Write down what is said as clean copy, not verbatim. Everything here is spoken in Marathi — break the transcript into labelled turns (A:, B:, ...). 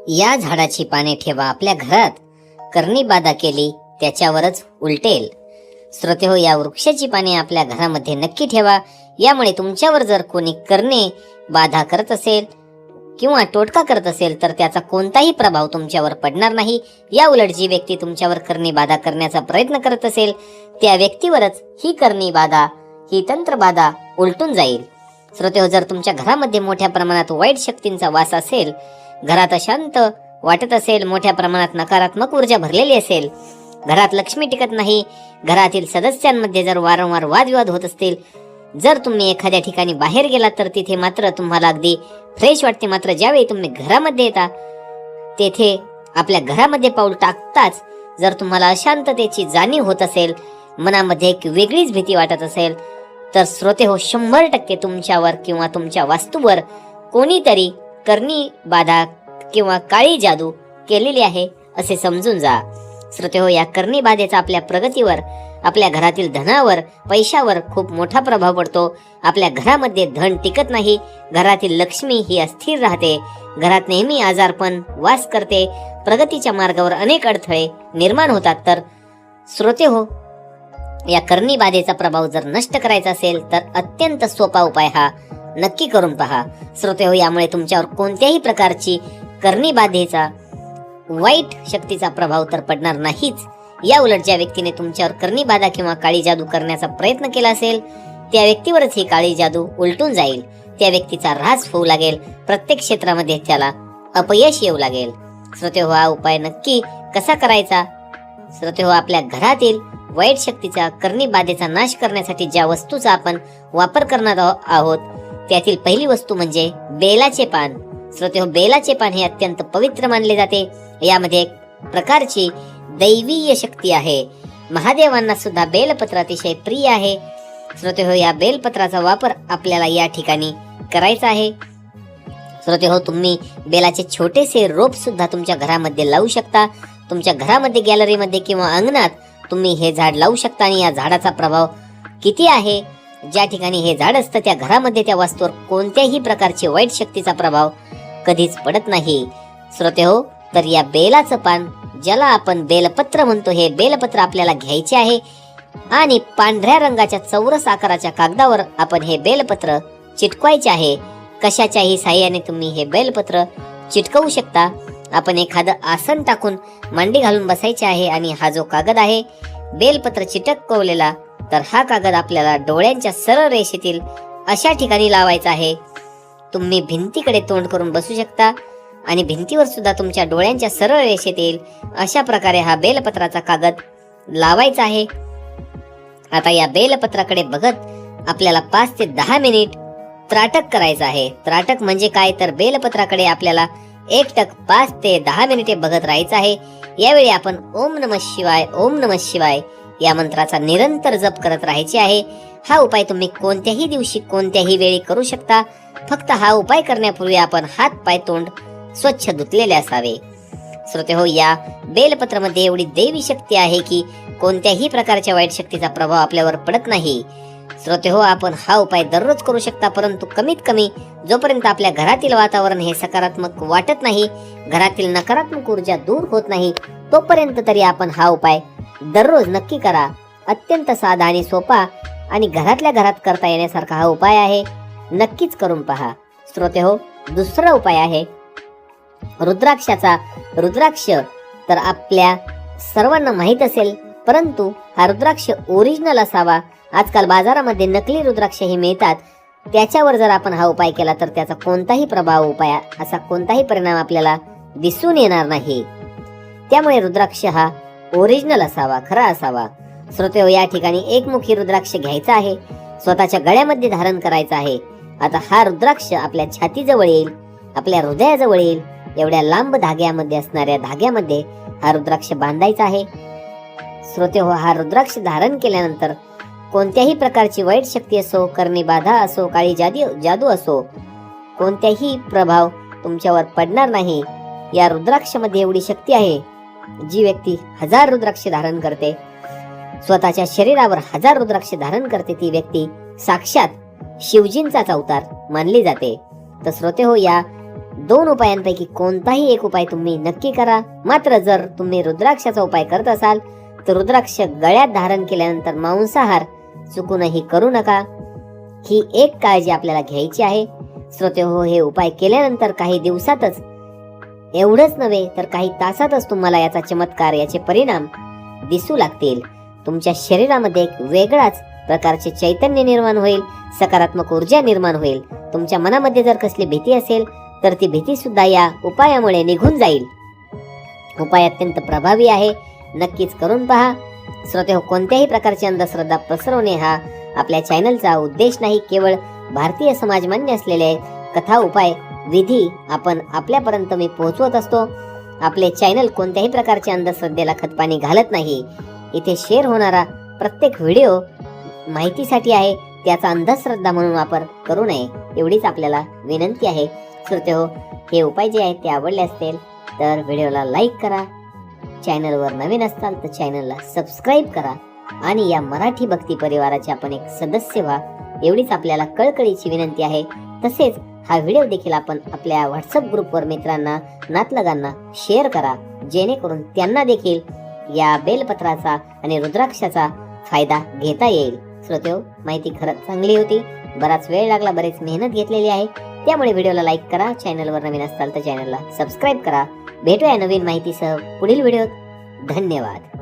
A: या झाडाची पाने ठेवा आपल्या घरात, करणी बाधा केली त्याच्यावरच उलटेल. श्रोतेहो, या वृक्षाची पाने आपल्या घरामध्ये नक्की ठेवा. यामुळे तुमच्यावर जर कोणी करणे बाधा करत असेल किंवा टोटका करत असेल तर त्याचा कोणताही प्रभाव तुमच्यावर पडणार नाही. या उलट जी व्यक्ती तुमच्यावर करणी बाधा करण्याचा प्रयत्न करत असेल त्या व्यक्तीवरच ही करणी बाधा, ही तंत्र बाधा उलटून जाईल. श्रोतेहो, जर तुमच्या घरामध्ये मोठ्या प्रमाणात वाईट शक्तींचा वास असेल, घरात अशांत वाटत असेल, मोठ्या प्रमाणात नकारात्मक ऊर्जा भरलेली असेल, घरात लक्ष्मी टिकत नाही, घरातील सदस्यांमध्ये जर वारंवार वादविवाद होत असतील, जर तुम्ही एखाद्या ठिकाणी बाहेर गेलात तर तिथे मात्र तुम्हाला अगदी फ्रेश वाटते, मात्र ज्यावेळी तुम्ही घरामध्ये येता तेथे आपल्या घरामध्ये पाऊल टाकताच जर तुम्हाला अशांततेची जाणीव होत असेल, मनामध्ये एक वेगळीच भीती वाटत असेल, तर श्रोतेहो, 100% तुमच्यावर किंवा तुमच्या वास्तूवर कोणीतरी करणी बाधा किंवा काळी जादू केलेली आहे असे समजून जा. श्रोतेहो, या करणी बाधेचा आपल्या प्रगतीवर, आपल्या घरातील धनावर, पैशावर खूप मोठा प्रभाव पडतो. आपल्या घरामध्ये धन टिकत नाही, घरातील लक्ष्मी ही अस्थिर राहते, घरात नेहमी आजारपण वास करते, प्रगतीच्या मार्गावर अनेक अडथळे निर्माण होतात. तर श्रोतेहो, या करणी बाधेचा प्रभाव जर नष्ट करायचा असेल तर अत्यंत सोपा उपाय हा नक्की करून पहा. श्रोतेहो, यामुळे तुमच्यावर कोणत्याही प्रकारची करणी बाधेचा, वाईट शक्तीचा प्रभाव तर पडणार नाहीच. या उलट ज्या व्यक्तीने तुमच्यावर करणी बाधा किंवा काळी जादू करण्याचा प्रयत्न केला असेल त्या व्यक्तीवरच ही काळी जादू उलटून जाईल. त्या व्यक्तीचा ऱ्हास होऊ लागेल, प्रत्येक क्षेत्रामध्ये त्याला अपयश येऊ लागेल. श्रोतेहो, हा उपाय नक्की कसा करायचा? श्रोतेहो, आपल्या घरातील वाईट शक्तीचा, करणी बाधेचा नाश करण्यासाठी ज्या वस्तूचा आपण वापर करणार आहोत त्यातील पहिली वस्तू म्हणजे बेलाचे पान. श्रोतेहो, बेलाचे पान हे अत्यंत पवित्र मानले जाते. यामध्ये एक प्रकारची दैवीय शक्ती आहे. महादेवांना सुद्धा बेलपत्र अतिशय प्रिय आहे. श्रोतेहो, या बेलपत्राचा वापर आपल्याला या ठिकाणी करायचा आहे. श्रोतेहो, तुम्ही बेलाचे छोटेसे रोप सुद्धा तुमच्या घरामध्ये लावू शकता. तुमच्या घरामध्ये, गॅलरीमध्ये किंवा अंगणात तुम्ही हे झाड लावू शकता. आणि या झाडाचा प्रभाव किती आहे, ज्या ठिकाणी हे झाड असतं त्या घरामध्ये, त्या वास्तूवर कोणत्याही प्रकारची वाईट शक्तीचा प्रभाव कधीच पडत नाही. श्रोतेहो, तर या बेलाचं पान, ज्याला आपण बेलपत्र म्हणतो, हे बेलपत्र आपल्याला घ्यायचे आहे आणि पांढऱ्या रंगाच्या चौरस आकाराच्या कागदावर आपण हे बेलपत्र चिटकवायचे आहे. कशाच्याही साहाय्याने तुम्ही हे बेलपत्र चिटकवू शकता. आपण एखादं आसन टाकून मांडी घालून बसायचे आहे आणि हा जो कागद आहे बेलपत्र चिटकवलेला, तर हा कागद आपल्याला डोळ्यांच्या सरळ रेषेतील अशा ठिकाणी लावायचा आहे. तुम्ही भिंतीकडे तोंड करून बसू शकता आणि भिंतीवर सुद्धा तुमच्या डोळ्यांच्या सरळ रेषेत येईल अशा प्रकारे हा बेलपत्राचा कागद लावायचा आहे. आता या बेलपत्राकडे बघत आपल्याला 5 ते 10 मिनिट त्राटक करायचं आहे. त्राटक म्हणजे काय, तर बेलपत्राकडे आपल्याला एकटक 5 ते 10 मिनिटे बघत राहायचं आहे. यावेळी आपण ओम नमः शिवाय, ओम नमः शिवाय या मंत्राचा निरंतर जप करत राहायचे आहे. हा उपाय तुम्ही कोणत्याही दिवशी, कोणत्याही वेळी करू शकता. फक्त हा उपाय करण्यापूर्वी आपण हात, पाय, तोंड स्वच्छ धुतलेले असावे. श्रोतेहो, या बेलपत्रामध्ये एवढी देवी शक्ती आहे की कोणत्याही प्रकारच्या वाईट शक्तीचा प्रभाव आपल्यावर पडत नाही. श्रोतेहो, आपण हा उपाय दररोज करू शकता, परंतु कमीत कमी जोपर्यंत आपल्या घरातील वातावरण हे सकारात्मक वाटत नाही, घरातील नकारात्मक ऊर्जा दूर होत नाही, तोपर्यंत तरी आपण हा उपाय दररोज नक्की करा. अत्यंत साधा आणि सोपा आणि घरातल्या घरात करता येण्यासारखा हा उपाय आहे. नक्कीच करून पहा. श्रोतेहो, दुसरा उपाय आहे रुद्राक्षाचा. रुद्राक्ष तर आपल्या सर्वांना माहीत असेल, परंतु हा रुद्राक्ष ओरिजिनल असावा. आजकाल बाजारामध्ये नकली रुद्राक्षही मिळतात. त्याच्यावर जर आपण हा उपाय केला तर त्याचा कोणताही प्रभाव, उपाय असा कोणताही परिणाम आपल्याला दिसून येणार नाही. त्यामुळे रुद्राक्ष हा ओरिजिनल असावा, खरा असावा. श्रोतेहो, या ठिकाणी एकमुखी रुद्राक्ष घ्यायचा आहे, स्वतःच्या गळ्यामध्ये धारण करायचा आहे. आता हा रुद्राक्ष आपल्या छातीजवळ येईल, आपल्या हृदयाजवळ येईल, एवढ्या लांब धाग्यामध्ये असणाऱ्या धाग्यामध्ये हा रुद्राक्ष बांधायचा आहे. श्रोतेहो, हा रुद्राक्ष धारण केल्यानंतर कोणत्याही प्रकारची वाईट शक्ती असो, करणी बाधा असो, काळी जादू असो, कोणत्याही प्रभाव तुमच्यावर पडणार नाही. या रुद्राक्षामध्ये एवढी शक्ती आहे, जी व्यक्ती 1000 रुद्राक्ष धारण करते, स्वतःच्या शरीरावर 1000 रुद्राक्ष धारण करते, ती व्यक्ती साक्षात शिवजींचाच अवतार मानली जाते. तर श्रोतेहो, या 2 उपायांपैकी कोणताही एक उपाय तुम्ही नक्की करा. मात्र जर तुम्ही रुद्राक्षाचा उपाय करत असाल तर रुद्राक्ष गळ्यात धारण केल्यानंतर मांसाहार चुकूनही करू नका. ही एक काळजी आपल्याला घ्यायची आहे. श्रोतेहो, हे उपाय केल्यानंतर काही दिवसातच, एवढंच नव्हे तर काही तासातच तुम्हाला याचा चमत्कार, याचे परिणाम दिसू लागतील. तुमच्या शरीरामध्ये एक वेगळाच प्रकारचे चैतन्य निर्माण होईल, सकारात्मक ऊर्जा निर्माण होईल. तुमच्या मनामध्ये जर कसली भीती असेल तर ती भीती सुद्धा या उपायामुळे निघून जाईल. उपाय अत्यंत प्रभावी आहे, नक्कीच करून पहा. श्रोतेहो, कोणत्याही प्रकारची अंधश्रद्धा पसरवणे हा आपल्या चॅनलचा उद्देश नाही. केवळ भारतीय समाजमान्य असलेले कथा, उपाय, विधी आपण आपल्यापर्यंत मी पोहोचवत असतो. आपले चॅनल कोणत्याही प्रकारच्या अंधश्रद्धेला खतपाणी घालत नाही. इथे शेअर होणारा प्रत्येक व्हिडिओ माहितीसाठी आहे, त्याचा अंधश्रद्धा म्हणून वापर करू नये, एवढीच आपल्याला विनंती आहे. श्रोतेहो, हे उपाय जे आहेत ते आवडले असतील तर व्हिडिओला लाईक करा. चॅनलवर नवीन असाल तर चॅनलला सबस्क्राईब करा आणि या मराठी भक्ती परिवाराचे आपण एक सदस्य व्हा, एवढीच आपल्याला कळकळीची विनंती आहे. तसेच हा व्हिडिओ देखील आपण आपल्या व्हॉट्सअप ग्रुपवर मित्रांना, नातलगांना शेअर करा, जेणेकरून त्यांना देखील या बेलपत्राचा आणि रुद्राक्षाचा फायदा घेता येईल. श्रोतेहो, माहिती खरंच चांगली होती. बराच वेळ लागला, बरेच मेहनत घेतलेली आहे. त्यामुळे व्हिडिओला लाईक करा. चॅनलवर नवीन असाल तर चॅनलला सबस्क्राईब करा. भेटूया नवीन माहितीसह पुढील व्हिडिओत. धन्यवाद.